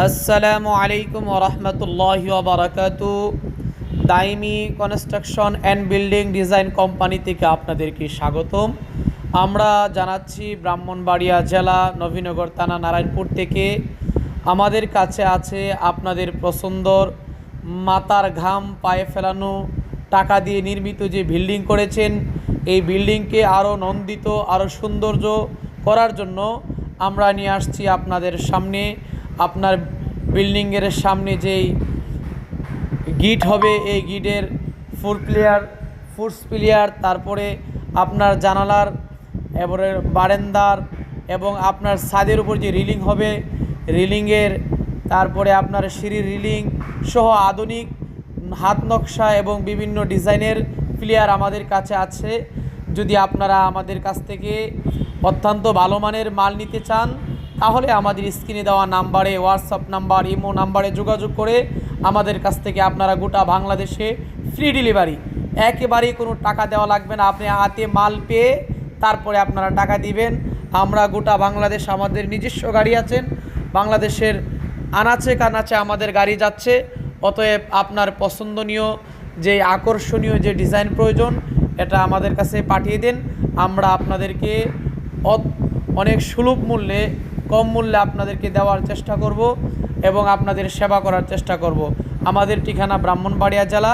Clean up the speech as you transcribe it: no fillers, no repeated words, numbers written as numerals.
আসসালামু আলাইকুম ওরহমতুল্লাহি ওবারাকাতু। Daimi construction and building design company থেকে আপনাদেরকে স্বাগতম। আমরা জানাচ্ছি ব্রাহ্মণবাড়িয়া জেলা নবীনগর থানা নারায়ণপুর থেকে। আমাদের কাছে আছে আপনাদের পছন্দর মাথার ঘাম পায়ে ফেলানো টাকা দিয়ে নির্মিত যে বিল্ডিং করেছেন, এই বিল্ডিংকে আরও নন্দিত আরও সৌন্দর্য করার জন্য আমরা নিয়ে আসছি আপনাদের সামনে। আপনার বিল্ডিংয়ের সামনে যেই গিট হবে, এই গিটের ফুটস প্লেয়ার, তারপরে আপনার জানালার এবারে বারান্দার এবং আপনার ছাদের উপর যে রিলিং হবে, রিলিংয়ের তারপরে আপনার সিঁড়ির রিলিং সহ আধুনিক হাত নকশা এবং বিভিন্ন ডিজাইনের প্লেয়ার আমাদের কাছে আছে। যদি আপনারা আমাদের কাছ থেকে অত্যন্ত ভালো মানের মাল নিতে চান, তাহলে আমাদের স্ক্রিনে দেওয়া নাম্বারে, হোয়াটসঅ্যাপ নাম্বার, ইমো নাম্বারে যোগাযোগ করে আমাদের কাছ থেকে আপনারা গোটা বাংলাদেশে ফ্রি ডেলিভারি, একেবারেই কোনো টাকা দেওয়া লাগবে না। আপনি হাতে মাল পেয়ে তারপরে আপনারা টাকা দিবেন। আমরা গোটা বাংলাদেশ, আমাদের নিজস্ব গাড়ি আছেন, বাংলাদেশের আনাচে কানাচে আমাদের গাড়ি যাচ্ছে। অতএব আপনার পছন্দনীয় যে আকর্ষণীয় যে ডিজাইন প্রয়োজন, এটা আমাদের কাছে পাঠিয়ে দিন। আমরা আপনাদেরকে অনেক সুলভ মূল্যে, কম মূল্যে আপনাদেরকে দেওয়ার চেষ্টা করব এবং আপনাদের সেবা করার চেষ্টা করব। আমাদের ঠিকানা ব্রাহ্মণবাড়িয়া জেলা